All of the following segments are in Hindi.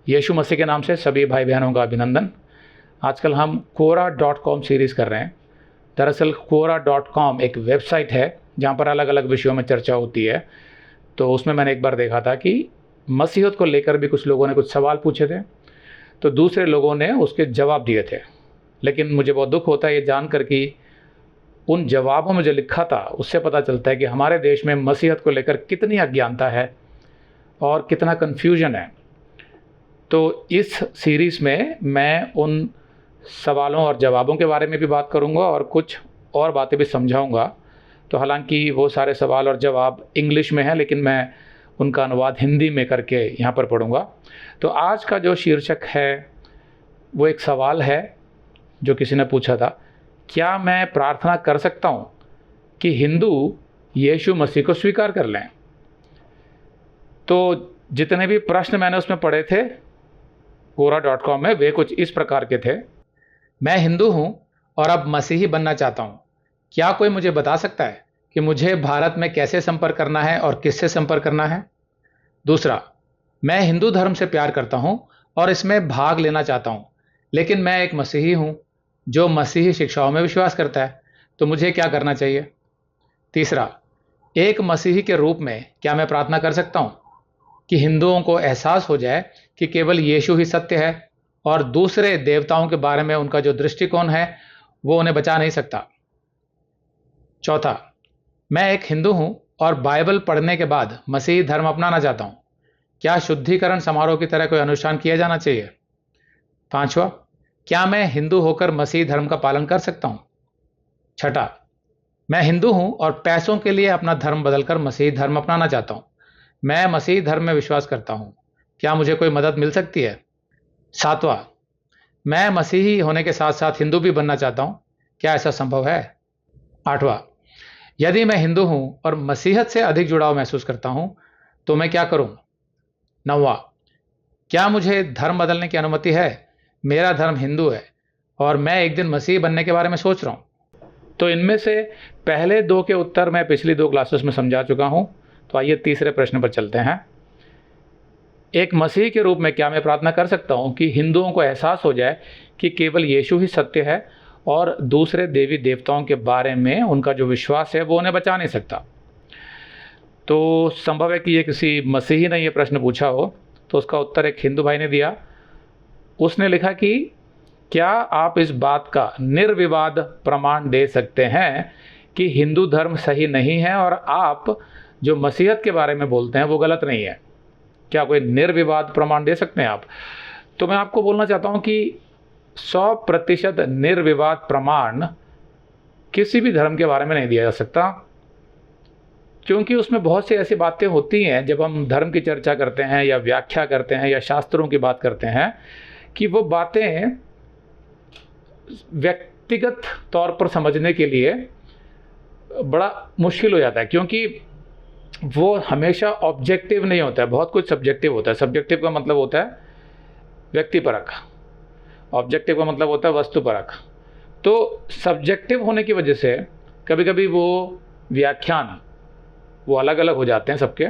यीशु मसीह के नाम से सभी भाई बहनों का अभिनंदन। आजकल हम Quora.com सीरीज़ कर रहे हैं। दरअसल Quora.com एक वेबसाइट है जहाँ पर अलग अलग विषयों में चर्चा होती है। तो उसमें मैंने एक बार देखा था कि मसीहत को लेकर भी कुछ लोगों ने कुछ सवाल पूछे थे, तो दूसरे लोगों ने उसके जवाब दिए थे। लेकिन मुझे बहुत दुख होता है ये जानकर कि उन जवाबों में जो लिखा था उससे पता चलता है कि हमारे देश में मसीहत को लेकर कितनी अज्ञानता है और कितना कन्फ्यूजन है। तो इस सीरीज़ में मैं उन सवालों और जवाबों के बारे में भी बात करूंगा और कुछ और बातें भी समझाऊंगा। तो हालांकि वो सारे सवाल और जवाब इंग्लिश में हैं, लेकिन मैं उनका अनुवाद हिंदी में करके यहाँ पर पढ़ूंगा। तो आज का जो शीर्षक है वो एक सवाल है जो किसी ने पूछा था, क्या मैं प्रार्थना कर सकता हूँ कि हिंदू यीशु मसीह को स्वीकार कर लें। तो जितने भी प्रश्न मैंने उसमें पढ़े थे Quora.com में, वे कुछ इस प्रकार के थे। मैं हिंदू हूँ और अब मसीही बनना चाहता हूँ। क्या कोई मुझे बता सकता है कि मुझे भारत में कैसे संपर्क करना है और किससे संपर्क करना है। दूसरा, मैं हिंदू धर्म से प्यार करता हूँ और इसमें भाग लेना चाहता हूँ, लेकिन मैं एक मसीही हूँ जो मसीही शिक्षाओं में विश्वास करता है, तो मुझे क्या करना चाहिए। तीसरा, एक मसीही के रूप में क्या मैं प्रार्थना कर सकता हूँ कि हिंदुओं को एहसास हो जाए कि केवल यीशु ही सत्य है और दूसरे देवताओं के बारे में उनका जो दृष्टिकोण है वो उन्हें बचा नहीं सकता। चौथा, मैं एक हिंदू हूं और बाइबल पढ़ने के बाद मसीही धर्म अपनाना चाहता हूं। क्या शुद्धिकरण समारोह की तरह कोई अनुष्ठान किया जाना चाहिए। पांचवा, क्या मैं हिंदू होकर मसीही धर्म का पालन कर सकता हूं। छठा, मैं हिंदू हूं और पैसों के लिए अपना धर्म बदलकर मसीही धर्म अपनाना चाहता हूं। मैं मसीही धर्म में विश्वास करता हूं, क्या मुझे कोई मदद मिल सकती है। सातवां, मैं मसीही होने के साथ साथ हिंदू भी बनना चाहता हूं, क्या ऐसा संभव है। आठवां, यदि मैं हिंदू हूं और मसीहत से अधिक जुड़ाव महसूस करता हूं तो मैं क्या करूं। नौवां, क्या मुझे धर्म बदलने की अनुमति है। मेरा धर्म हिंदू है और मैं एक दिन मसीही बनने के बारे में सोच रहा हूं। तो इनमें से पहले दो के उत्तर मैं पिछली दो क्लासेस में समझा चुका हूं। तो आइए तीसरे प्रश्न पर चलते हैं। एक मसीही के रूप में क्या मैं प्रार्थना कर सकता हूं कि हिंदुओं को एहसास हो जाए कि केवल यीशु ही सत्य है और दूसरे देवी देवताओं के बारे में उनका जो विश्वास है वो उन्हें बचा नहीं सकता। तो संभव है कि ये किसी मसीही ने ये प्रश्न पूछा हो, तो उसका उत्तर एक हिंदू भाई ने दिया। उसने लिखा कि क्या आप इस बात का निर्विवाद प्रमाण दे सकते हैं कि हिंदू धर्म सही नहीं है और आप जो मसीहत के बारे में बोलते हैं वो गलत नहीं है। क्या कोई निर्विवाद प्रमाण दे सकते हैं आप। तो मैं आपको बोलना चाहता हूं कि 100% निर्विवाद प्रमाण किसी भी धर्म के बारे में नहीं दिया जा सकता, क्योंकि उसमें बहुत सी ऐसी बातें होती हैं जब हम धर्म की चर्चा करते हैं या व्याख्या करते हैं या शास्त्रों की बात करते हैं कि वो बातें व्यक्तिगत तौर पर समझने के लिए बड़ा मुश्किल हो जाता है, क्योंकि वो हमेशा ऑब्जेक्टिव नहीं होता है, बहुत कुछ सब्जेक्टिव होता है। सब्जेक्टिव का मतलब होता है व्यक्तिपरक, ऑब्जेक्टिव का मतलब होता है वस्तुपरक। तो सब्जेक्टिव होने की वजह से कभी कभी वो व्याख्यान वो अलग अलग हो जाते हैं सबके।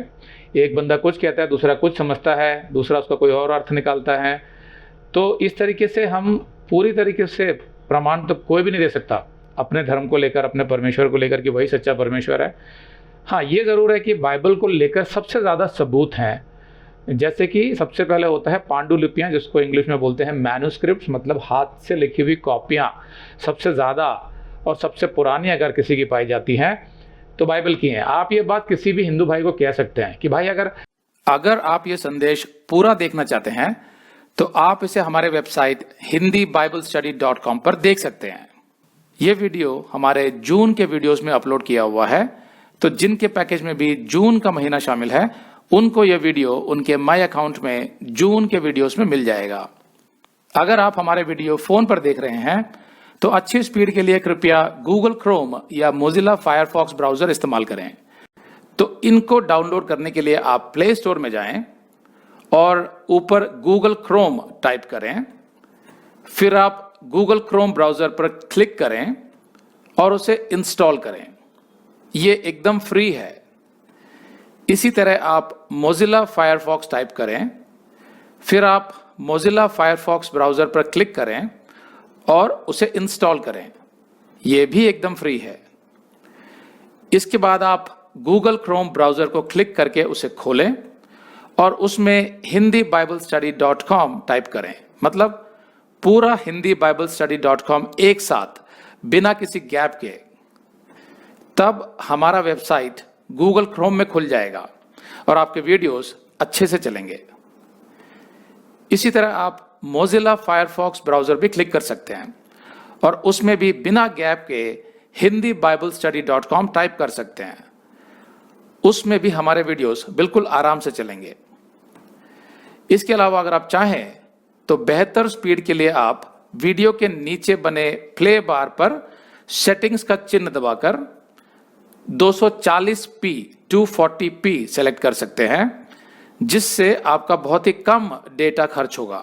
एक बंदा कुछ कहता है, दूसरा कुछ समझता है, दूसरा उसका कोई और अर्थ निकालता है। तो इस तरीके से हम पूरी तरीके से प्रमाण तो कोई भी नहीं दे सकता अपने धर्म को लेकर, अपने परमेश्वर को लेकर कि वही सच्चा परमेश्वर है। हाँ, ये ज़रूर है कि बाइबल को लेकर सबसे ज़्यादा सबूत हैं। जैसे कि सबसे पहले होता है पांडुलिपियाँ, जिसको इंग्लिश में बोलते हैं मैन्युस्क्रिप्ट्स, मतलब हाथ से लिखी हुई कॉपियाँ सबसे ज़्यादा और सबसे पुरानी अगर किसी की पाई जाती हैं तो बाइबल की हैं। आप ये बात किसी भी हिंदू भाई को कह सकते हैं कि भाई अगर आप ये संदेश पूरा देखना चाहते हैं तो आप इसे हमारे वेबसाइट hindiBiblestudy.com पर देख सकते हैं। ये वीडियो हमारे जून के वीडियोस में अपलोड किया हुआ है, तो जिनके पैकेज में भी जून का महीना शामिल है उनको यह वीडियो उनके माई अकाउंट में जून के वीडियोस में मिल जाएगा। अगर आप हमारे वीडियो फोन पर देख रहे हैं तो अच्छी स्पीड के लिए कृपया गूगल क्रोम या मोजिला फायरफॉक्स ब्राउजर इस्तेमाल करें। तो इनको डाउनलोड करने के लिए आप प्ले स्टोर में जाएं और ऊपर गूगल क्रोम टाइप करें, फिर आप गूगल क्रोम ब्राउजर पर क्लिक करें और उसे इंस्टॉल करें। ये एकदम फ्री है। इसी तरह आप मोजिला फायरफॉक्स टाइप करें, फिर आप मोजिला फायरफॉक्स ब्राउज़र पर क्लिक करें और उसे इंस्टॉल करें। ये भी एकदम फ्री है। इसके बाद आप गूगल क्रोम ब्राउज़र को क्लिक करके उसे खोलें और उसमें hindibiblesteady.com टाइप करें, मतलब पूरा hindibiblesteady.com एक साथ बिना किसी गैप के। तब हमारा वेबसाइट गूगल क्रोम में खुल जाएगा और आपके वीडियोस अच्छे से चलेंगे। इसी तरह आप मोजिला फायरफॉक्स ब्राउज़र भी क्लिक कर सकते हैं और उसमें भी बिना गैप के hindibiblesteady.com टाइप कर सकते हैं। उसमें भी हमारे वीडियोस बिल्कुल आराम से चलेंगे। इसके अलावा अगर आप चाहें तो बेहतर स्पीड के लिए आप वीडियो के नीचे बने प्ले बार पर सेटिंग्स का चिन्ह दबाकर 240p 240p सेलेक्ट कर सकते हैं, जिससे आपका बहुत ही कम डेटा खर्च होगा।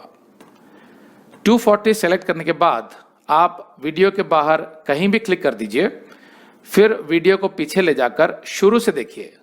240 सेलेक्ट करने के बाद आप वीडियो के बाहर कहीं भी क्लिक कर दीजिए, फिर वीडियो को पीछे ले जाकर शुरू से देखिए।